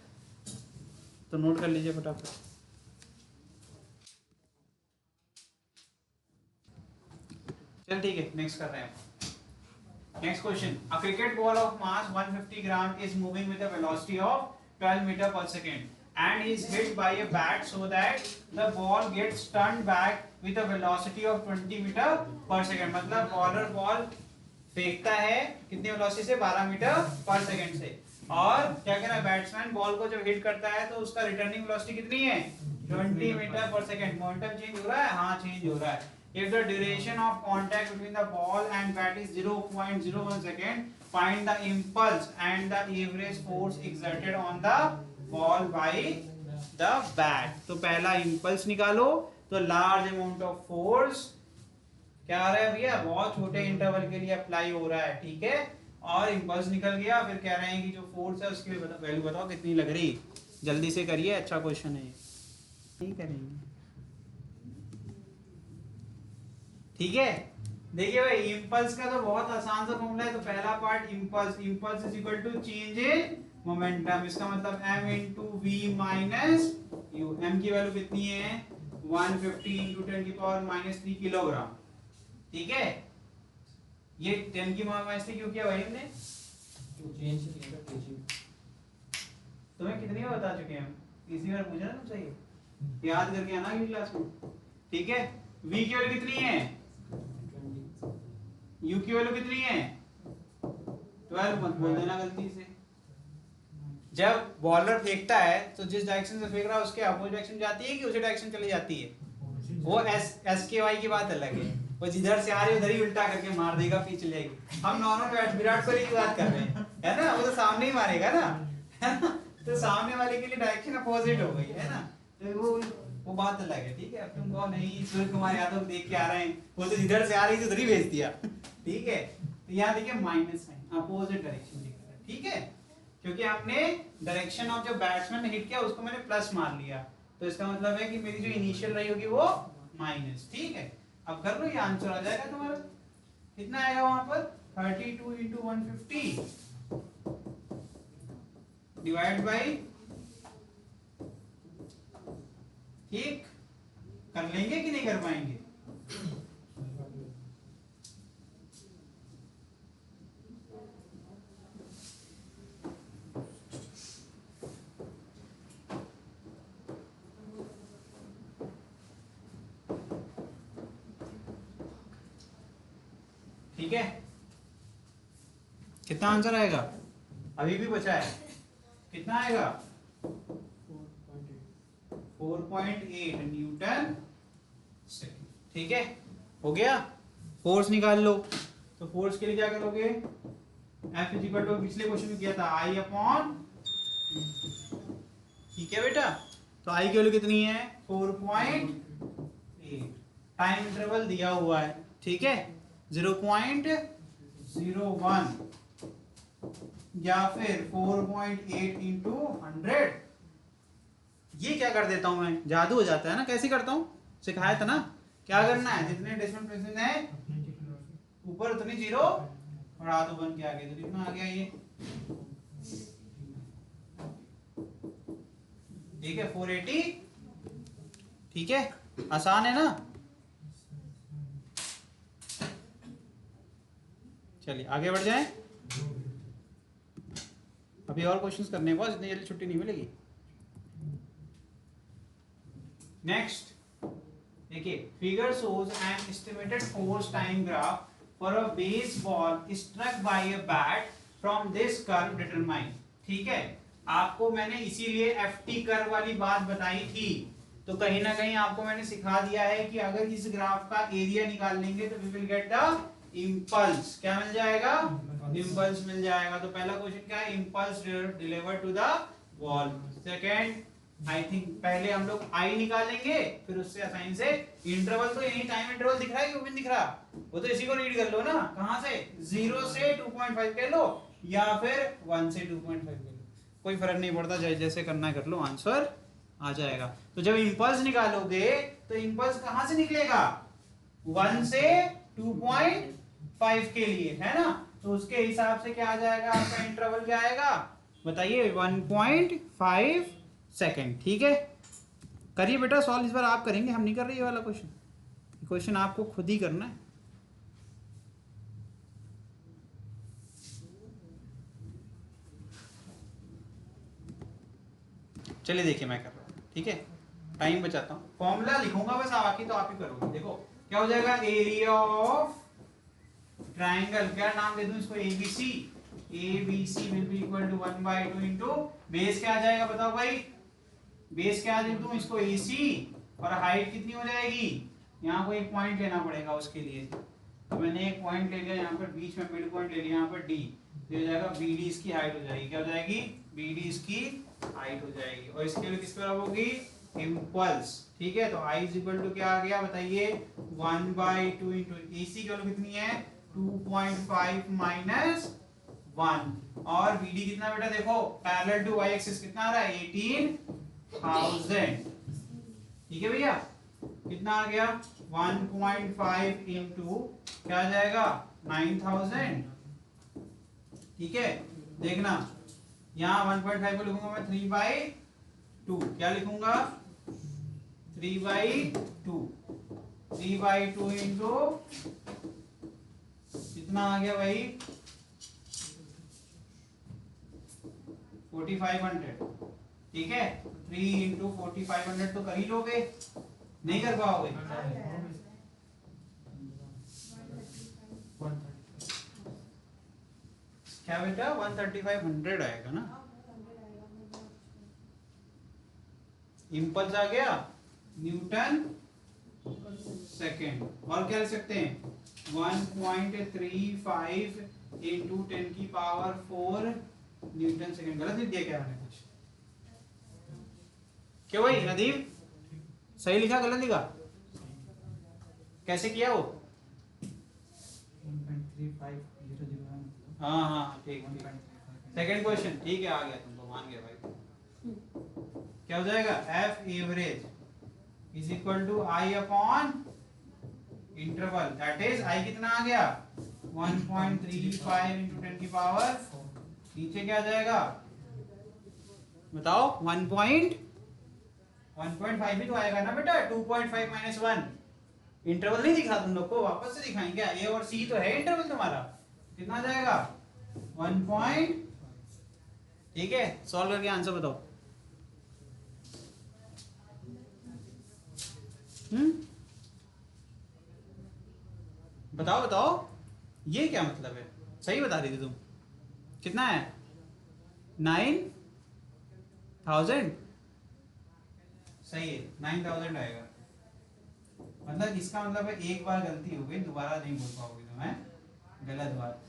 तो नोट कर लीजिए फटाफट। चल ठीक है, नेक्स्ट कर रहे हैं। Next question. A cricket ball of mass 150 gram is moving with a velocity of 12 meter per second and is hit by a bat so that the ball gets turned back with a velocity of 20 meter per second. मतलब bowler ball फेंकता है कितनी velocity से? 12 metre per second से। और क्या कह रहा है? बैट्समैन बॉल को जब हिट करता है तो उसका रिटर्निंग वेलोसिटी कितनी है? 20 metre per second. Momentum change हो रहा है? हाँ, चेंज हो रहा है। If the duration of contact between the ball and bat is 0.01 second, find the impulse and the average force exerted on the ball by the bat. तो पहला impulse निकालो, तो large amount of force क्या आ रहा है भैया? बहुत छोटे इंटरवल के लिए अप्लाई हो रहा है, ठीक है। और impulse निकल गया, फिर कह रहे हैं कि जो फोर्स है उसकी वैल्यू बताओ कितनी लग रही। जल्दी से करिए, अच्छा क्वेश्चन है। नहीं करेंगे, ठीक है। देखिए भाई, इंपल्स का तो बहुत आसान सा फॉर्मूला है। तो पहला part impulse, impulse is equal to change in momentum. इसका मतलब m into v minus u. m की वैल्यू कितनी है? 150 इंटू 10 की पावर -3 किलोग्राम, ठीक है। ये 10 की पावर -3 क्यों किया भाई हमने? तुम्हें कितनी बार बता चुके हैं? इसी बार पूछा ना तुमसे, ये याद करके आना अगली क्लास में, ठीक है। v की वैल्यू कितनी है? u की वैल्यू कितनी है? 12 मत बोल देना गलती से। जब बॉलर फेंकता है तो जिस डायरेक्शन से फेंक रहा है उसके अपोजिट डायरेक्शन जाती है कि उसी डायरेक्शन चली जाती है? वो एस के वाई की बात अलग है। वो जिधर से आ रही है उधर ही उल्टा करके मार देगा, फिर चली जाएगी। हम नॉर्मल विराट कोहली की बात कर रहे हैं, है ना? वो तो सामने ही मारेगा ना, है ना? तो सामने वाले के लिए डायरेक्शन अपोजिट हो गई, है ना? तो वो बात अलग है, ठीक है। अब तुम कहो नहीं सूर्य कुमार यादव देख के आ रहे हैं, वो तो जिधर से आ रही थी उधर ही भेज दिया, ठीक है। तो यहाँ देखिए माइनस साइन, अपोजिट डायरेक्शन दिख रहा है, ठीक है। क्योंकि हमने डायरेक्शन ऑफ जो बैट्समैन ने हिट किया उसको मैंने प्लस मार लिया, तो इसका मतलब है कि मेरी जो इनिशियल रही होगी वो माइनस, ठीक है। अब कर लो, ये आंसर आ जाएगा तुम्हारा। कितना आएगा वहां पर? 32 इंटू 150 डिवाइड बाई, ठीक। कर लेंगे कि नहीं कर पाएंगे? ठीक है। कितना आंसर आएगा? अभी भी बचा है, कितना आएगा? 4.8 न्यूटन सेकेंड, ठीक है। हो गया। फोर्स निकाल लो, तो फोर्स के लिए क्या करोगे? F इज इक्वल टू, पिछले क्वेश्चन में किया था, I अपॉन, ठीक है बेटा। तो I की वैल्यू कितनी है? 4.8। टाइम इंटरवल दिया हुआ है, ठीक है, 0.01 या फिर 4.8 इंटू 100। ये क्या कर देता हूं मैं, जादू हो जाता है ना। कैसे करता हूं? सिखाया था ना। क्या करना है? जितने डेसिमल प्लेसेस हैं ऊपर उतनी जीरो बढ़ा दो 1 के आगे। तो कितना आ गया ये? ठीक है, 480, ठीक है। आसान है ना? चलिए आगे बढ़ जाएं। अभी और क्वेश्चंस करने हैं बॉस, इतनी जल्दी छुट्टी नहीं मिलेगी। नेक्स्ट देखिए, figure shows an estimated force time graph for a baseball struck by a bat from this curve determine, ठीक है। आपको मैंने इसीलिए FT कर्व वाली बात बताई थी। तो कहीं ना कहीं आपको मैंने सिखा दिया है कि अगर इस ग्राफ का एरिया निकाल लेंगे तो we will get the impulse. क्या मिल जाएगा? इंपल्स मिल जाएगा। तो पहला क्वेश्चन क्या है? Impulse delivered to the wall. Second I think पहले हम लोग आई निकालेंगे, फिर उससे आसानी से इंटरवल, तो यही टाइम इंटरवल दिख रहा है कि वो भी दिख रहा? वो तो इसी को रीड कर लो ना। कहां से? 0 से 2.5 कर लो या फिर 1 से 2.5 कर लो, कोई फर्क नहीं पड़ता, जैसे करना है कर लो, आंसर आ जाएगा। तो जब इंपल्स निकालोगे तो इंपल्स कहां से निकलेगा? 1 से 2.5 के लिए, है ना? तो उसके हिसाब से क्या आ जाएगा आपका इंटरवल? क्या आएगा बताइए? 1.5 सेकेंड। ठीक है, करिए बेटा सॉल्व। इस बार आप करेंगे, हम नहीं कर रहे ये वाला क्वेश्चन। क्वेश्चन आपको खुद ही करना है। चलिए देखिए मैं कर रहा हूँ, ठीक है, टाइम बचाता हूँ। फॉर्मूला लिखूंगा बस, बाकी तो आप ही करोगे। देखो क्या हो जाएगा? एरिया ऑफ ट्राइंगल, क्या नाम दे दूं इसको? ABC। ABC will be equal to 1/2 into base क्या आ जाएगा बताओ भाई? बेस क्या दे दूं इसको? AC, और हाइट कितनी हो जाएगी? यहाँ को एक पॉइंट लेना पड़ेगा उसके लिए। तो मैंने एक पॉइंट ले लिया यहाँ पर, बीच में मिड पॉइंट ले लिया यहाँ पर D। तो हो जाएगा BD इसकी हाइट हो जाएगी। क्या हो जाएगी? BD इसकी हाइट हो जाएगी। और इसके लिए किस पर होगी? इंपल्स। ठीक है, तो I इज इक्वल टू क्या आ गया बताइए? 1/2 इंटू AC की वैल्यू कितनी है? 2.5 माइनस 1। और BD कितना बेटा? देखो पैरेलल टू y एक्सिस कितना आ रहा है? 18,000। ठीक है भैया, कितना आ गया? 1.5 इंटू क्या आ जाएगा? 9,000। ठीक है, देखना यहाँ 1.5 को लिखूंगा मैं 3/2। क्या लिखूंगा? 3/2। 3/2 इंटू कितना आ गया भाई? 4500। ठीक है, 3 इंटू 4500 तो कर ही लोगे, नहीं कर पाओगे? क्या बेटा? 13500 आएगा ना? इंपल्स आ गया न्यूटन सेकेंड। और क्या लिख सकते हैं? 1.35 इंटू 10 की पावर 4 न्यूटन सेकेंड। गलत लिख दिया क्या मैंने कुछ? क्यों भाई नदीम, सही लिखा गलत लिखा? कैसे किया वो? 1.35। हाँ हाँ ठीक है। सेकेंड क्वेश्चन ठीक है, आ गया, तुमको मान गया भाई। क्या हो जाएगा? F average is equal to I upon interval, that is I कितना आ गया? 1.35 इंटू 10 की पावर, नीचे क्या आ जाएगा बताओ? 1.5 ही तो आएगा ना बेटा? 2.5 माइनस 1। इंटरवल नहीं दिखा तुम लोग को? वापस से दिखाएं क्या? A और C तो है इंटरवल तुम्हारा। कितना आ जाएगा? 1. ठीक है, सॉल्व करके आंसर बताओ। बताओ बताओ, ये क्या मतलब है? सही बता रही थी तुम। कितना है? 9,000। सही है, 9,000 आएगा। मतलब इसका मतलब है एक बार गलती हो गई, दोबारा नहीं बोल पाओगे तो मैं गलत बात।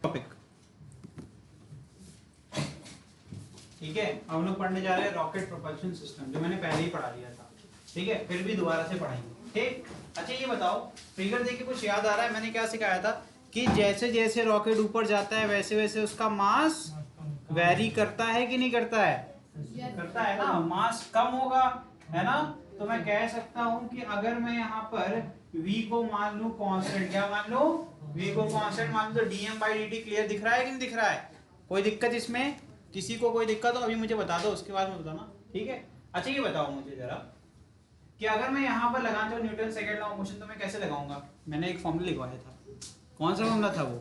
टॉपिक ठीक है, हम लोग पढ़ने जा रहे हैं रॉकेट प्रोपल्शन सिस्टम, जो मैंने पहले ही पढ़ा लिया था। ठीक है, फिर भी दोबारा से पढ़ाएंगे। ठीक, अच्छा ये बताओ, फिगर देखिए कुछ याद आ रहा है? मैंने क्या सिखाया था कि जैसे जैसे रॉकेट ऊपर जाता है वैसे वैसे उसका मास वेरी करता है कि नहीं करता है? करता है ना। मास कम होगा, है ना? तो मैं कह सकता हूं कि अगर मैं यहाँ पर v को मान लूं कांस्टेंट, क्या मान लूं? v को कांस्टेंट मान लूं, तो dm/dt क्लियर दिख रहा है कि नहीं दिख रहा है? कोई दिक्कत इसमें? किसी को कोई दिक्कत हो अभी मुझे बता दो, उसके बाद में बताना। ठीक है, अच्छा ये बताओ मुझे जरा कि अगर मैं यहाँ पर लगाता हूँ Newton second law of motion, तो मैं कैसे लगाऊंगा? मैंने एक फॉर्मूला लिखवाया था। कौन सा फॉर्मूला था वो?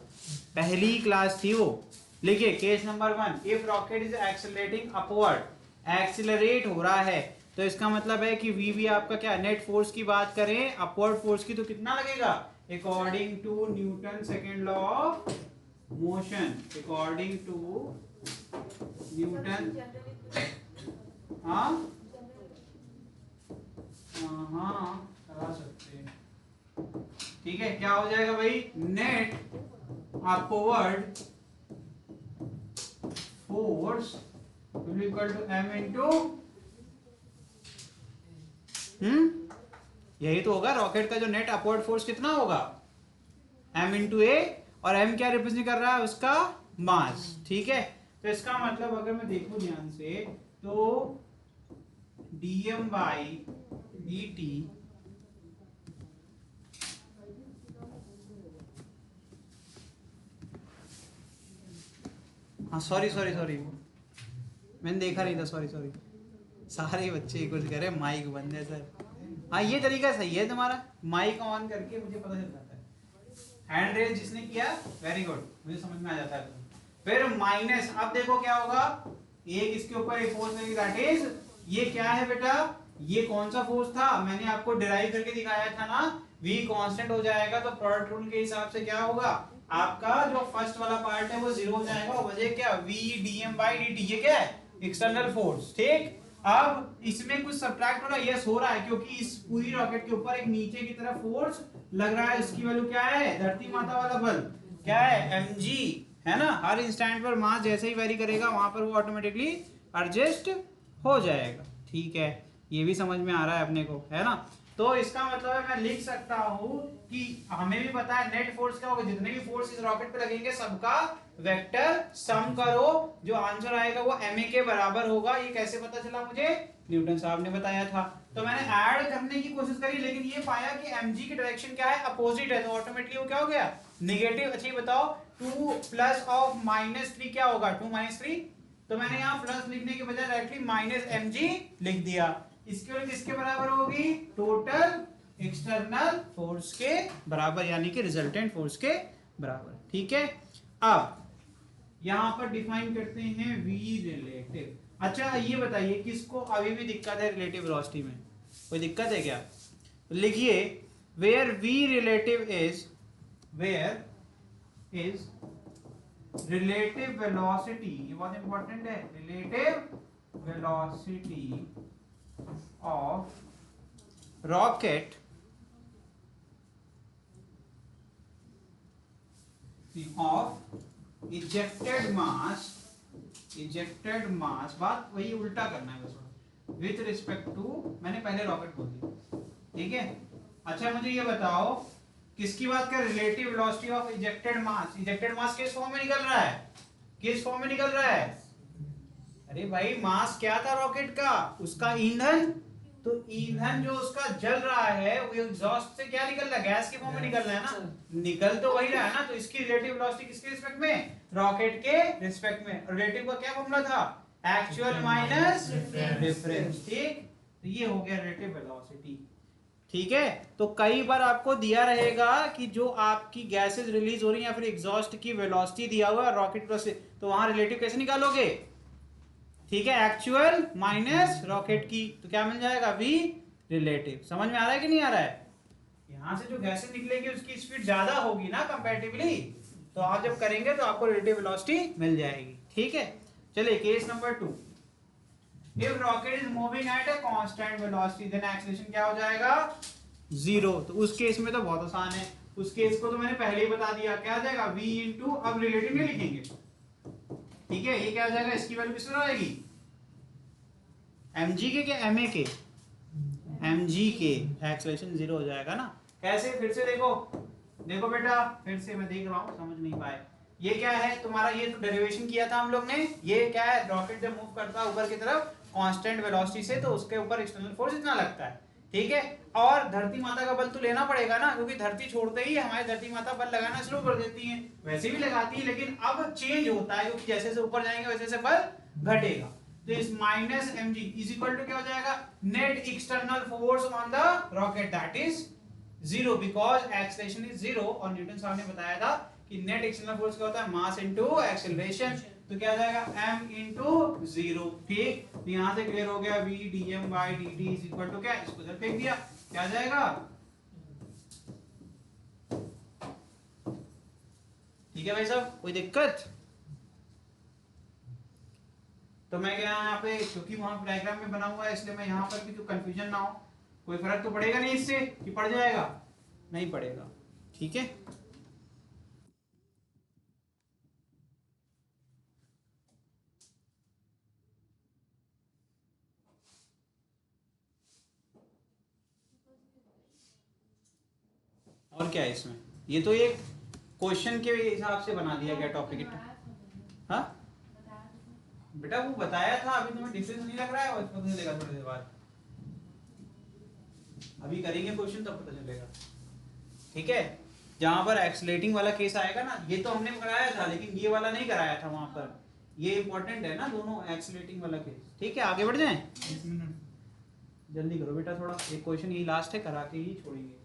पहली क्लास थी वो। लिखिए case number 1, if rocket is accelerating upward, accelerate हो रहा है, तो इसका मतलब है कि वी आपका क्या नेट फोर्स की बात करें अपवर्ड फोर्स की, तो कितना लगेगा? According to Newton second law of motion, according to Newton, हाँ हाँ करा सकते हैं, ठीक है। क्या हो जाएगा भाई, net upward force will equal to m into, यही तो होगा रॉकेट का जो नेट अपवर्ड फोर्स कितना होगा, m इंटू ए, और m क्या रिप्रेजेंट कर रहा है, उसका मास, ठीक है। तो इसका मतलब अगर मैं देखूं ध्यान से तो dm by dt, हाँ सॉरी मैंने देखा नहीं था, सॉरी सारे बच्चे कुछ कह रहे हैं माइक बंद है सर। हाँ ये तरीका सही है तुम्हारा, माइक ऑन करके मुझे पता चल जाता है, हैंड रेज जिसने किया वेरी गुड, मुझे समझ में आ जाता है। फिर माइनस, अब देखो क्या होगा, एक इसके ऊपर एक फोर्स लगेगी, दैट इज ये क्या है बेटा, ये कौन सा फोर्स था, मैंने आपको डिराइव करके दिखाया था ना, v कांस्टेंट हो जाएगा तो प्रोडक्ट रूल के हिसाब से क्या होगा, आपका जो फर्स्ट वाला पार्ट है वो जीरो हो जाएगा, और वजह क्या, v dm by dt, ये क्या है, एक्सटर्नल फोर्स, ठीक। अब इसमें कुछ सब्ट्रैक्ट हो रहा है, यस हो रहा है, क्योंकि इस पूरी रॉकेट के ऊपर एक नीचे की तरफ फोर्स लग रहा है, उसकी वैल्यू क्या है, धरती माता वाला बल क्या है, mg, है ना। हर इंस्टेंट पर मास जैसे ही वेरी करेगा वहां पर वो ऑटोमेटिकली एडजस्ट हो जाएगा, ठीक है। ये भी समझ में आ रहा है अपने को, है ना। तो इसका मतलब है मैं लिख सकता हूं कि हमें भी पता है नेट फोर्स क्या होगा, जितने भी फोर्स इस रॉकेट पे लगेंगे सबका वेक्टर सम करो, जो आंसर आएगा वो ma के बराबर होगा। ये कैसे पता चला मुझे, न्यूटन साहब ने बताया था। तो मैंने ऐड करने की कोशिश करी, लेकिन ये पाया कि mg की डायरेक्शन क्या है, अपोजिट है, तो ऑटोमेटिकली वो क्या हो गया, नेगेटिव। अच्छा बताओ 2 प्लस ऑफ -3 क्या होगा, 2 - 3, तो मैंने यहाँ प्लस लिखने के बजाय डायरेक्टली -mg लिख दिया। इसकी वैल्यू किसके बराबर होगी, टोटल एक्सटर्नल फोर्स के बराबर, यानी कि रिजल्टेंट फोर्स के बराबर, ठीक है। अब यहां पर डिफाइन करते हैं v रिलेटिव। अच्छा ये बताइए किसको अभी भी दिक्कत है रिलेटिव वेलोसिटी में, कोई दिक्कत है क्या, तो लिखिए where v relative is, where is relative velocity, ये बहुत इंपॉर्टेंट है, relative velocity of rocket of ejected mass, बात वही उल्टा करना है बस, विथ रिस्पेक्ट टू, मैंने पहले रॉकेट बोल दिया, ठीक है। अच्छा मुझे ये बताओ किसकी बात कर, relative velocity of ejected mass, ejected mass किस फॉर्म में निकल रहा है, किस फॉर्म में निकल रहा है, अरे भाई मास क्या था रॉकेट का, उसका ईंधन, तो ईंधन जो उसका जल रहा है वो एग्जॉस्ट से क्या निकल रहा है, गैस के फॉर्म में निकल रहा है ना, निकल तो वही रहा है ना। तो इसकी रिलेटिव वेलोसिटी किसके रिस्पेक्ट में, रॉकेट के रिस्पेक्ट में। रिलेटिव का क्या फॉर्मूला था, एक्चुअल माइनस डिफरेंस, ठीक। तो ये हो गया रिलेटिव वेलोसिटी, ठीक है। तो कई बार आपको दिया रहेगा कि जो आपकी गैसेस रिलीज हो रही है या फिर एग्जॉस्ट की वेलोसिटी दिया हुआ है रॉकेट प्रोसेस, तो वहां रिलेटिव कैसे निकालोगे, ठीक है, एक्चुअल माइनस रॉकेट की, तो क्या मिल जाएगा, v रिलेटिव। समझ में आ रहा है कि नहीं आ रहा है, यहां से जो गैसेस निकलेगी उसकी स्पीड ज्यादा होगी ना कंपैरेटिवली, तो आप जब करेंगे तो आपको रिलेटिव वेलोसिटी मिल जाएगी, ठीक है। चलिए case number 2, if rocket is moving at a constant velocity then acceleration क्या हो जाएगा, 0। तो उस केस में तो बहुत आसान है, उस केस को तो मैंने पहले ही बता दिया, क्या आ जाएगा v इंटू, अब रिलेटिव नहीं लिखेंगे, ठीक है। ये क्या हो जाएगा, इसकी वैल्यू किस रहेगी, mg के क्या ma के, mg के, एक्सेलरेशन 0 हो जाएगा ना। कैसे, फिर से देखो बेटा, फिर से मैं देख रहा हूं समझ नहीं पाए, ये क्या है तुम्हारा, ये तो डेरिवेशन किया था हम लोग ने, ये क्या है, रॉकेट जब मूव करता है ऊपर की तरफ कांस्टेंट वेलोसिटी से, तो उसके ऊपर एक्सटर्नल फोर्स इतना लगता है, ठीक है। और धरती माता का बल तो लेना पड़ेगा ना, क्योंकि धरती छोड़ते ही हमारी धरती माता बल लगाना शुरू कर देती है, वैसे भी लगाती है लेकिन अब चेंज होता है, क्योंकि जैसे जैसे ऊपर जाएंगे वैसे वैसे बल घटेगा। तो इस minus mg is equal to क्या हो जाएगा, net external force on the rocket, that is 0 because acceleration is 0। और न्यूटन साहब ने बताया था कि नेट एक्सटर्नल फोर्स क्या होता है, मास इनटू एक्सेलरेशन, तो क्या आ जाएगा m इंटू 0, ठीक। तो यहां से क्लियर हो गया v dm by dt is equal to क्या, इसको इधर फेंक दिया, क्या आ जाएगा ठीक है भाई साहब, कोई दिक्कत? तो मैं क्या यहाँ पे, क्योंकि वहां डायग्राम में बना हुआ है इसलिए मैं यहाँ पर भी, तो कंफ्यूजन ना हो। कोई फर्क तो पड़ेगा नहीं इससे कि पड़ जाएगा? नहीं पड़ेगा, ठीक है। और क्या है इसमें, ये तो एक क्वेश्चन के हिसाब से बना दिया गया टॉपिक। हाँ बेटा वो बताया था, अभी तुम्हें डिफरेंस नहीं लग रहा है? पता चलेगा थोड़ी देर बाद, अभी करेंगे क्वेश्चन तब पता चलेगा, ठीक है। जहां पर एक्सलेटिंग वाला केस आएगा ना, ये तो हमने कराया था लेकिन ये वाला नहीं कराया था वहां पर, ये इंपॉर्टेंट है ना दोनों, एक्सलेटिंग वाला केस। ठीक है आगे बढ़ जाएं, 1 मिनट जल्दी करो बेटा, थोड़ा एक क्वेश्चन ये लास्ट है, करा के ही छोड़ेंगे।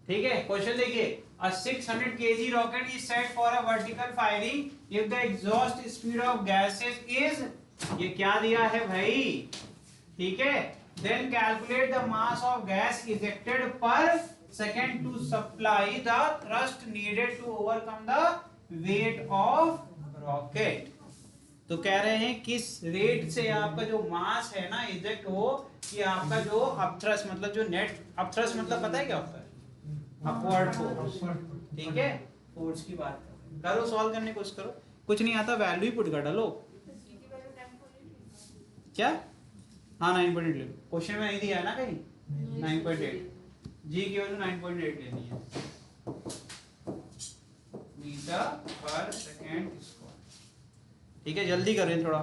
ठीक है क्वेश्चन देखिए, a 600 kg rocket is set for a vertical firing if the exhaust speed of gases is, ये क्या दिया है भाई, ठीक है। then calculate the mass of gas ejected per second to supply the thrust needed to overcome the weight of rocket। तो कह रहे हैं किस रेट से आपका जो मास है ना इजेक्ट हो, कि आपका जो अपथ्रस्ट मतलब जो नेट अपथ्रस्ट मतलब पता है क्या होता है? अपवर्ड फोर्स, ठीक है, फोर्स की बात करो, सॉल्व करने की कोशिश करो, कुछ नहीं आता वैल्यू ही पुट कर डालो। क्या? हाँ 9.8 ले लो, क्वेश्चन में नहीं दिया है ना कहीं 9.8, जी की वैल्यू 9.8 लेनी है, मीटर पर सेकेंड स्क्वायर। ठीक है जल्दी करें थोड़ा।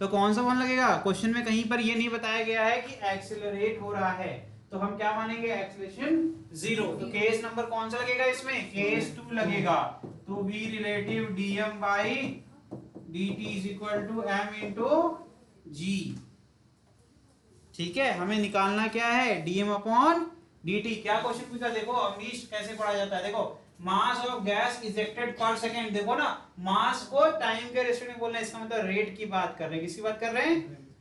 तो कौन सा वन लगेगा? क्वेश्चन में कहीं पर ये नहीं बताया गया है कि एक्सेलरेट हो रहा है, तो हम क्या मानेंगे? एक्सेलरेशन 0। तो केस नंबर कौन सा लगेगा इसमें? केस 2 लगेगा। तो v relative dm by dt is equal to m into g. ठीक है हमें निकालना क्या है? dm upon dt। क्या क्वेश्चन पूछा देखो अवनीश, कैसे पढ़ा जाता है देखो, mass of gas ejected per second, देखो ना मास को टाइम के रेस्पेक्ट में बोलना है, इसका मतलब रेट की बात कर रहे हैं। किसकी बात कर रहे हैं?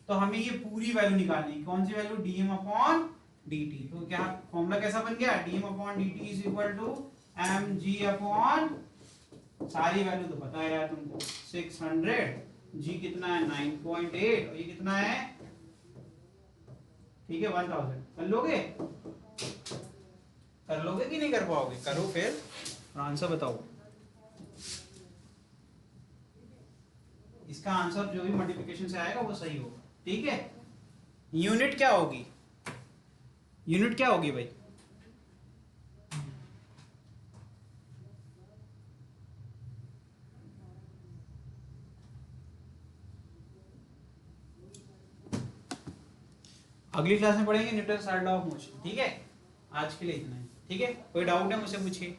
तो हमें ये पूरी वैल्यू निकालनी है। कौन सी वैल्यू? dm upon dt। तो क्या फॉर्मूला कैसा बन गया? dm upon dt is equal to mg upon, सारी वैल्यू तो पता है यार तुमको, 600, g कितना है 9.8 और ये कितना है, ठीक है 1000। कर लोगे? कर लोगे कि नहीं कर पाओगे? करो फिर आंसर बताओ। इसका आंसर जो भी मल्टीप्लिकेशन से आएगा वो सही होगा, ठीक है। यूनिट क्या होगी? यूनिट क्या होगी भाई? अगली क्लास में पढ़ेंगे Newton third law of motion. ठीक है आज के लिए इतना ही, ठीक है। कोई डाउट है मुझसे पूछिए।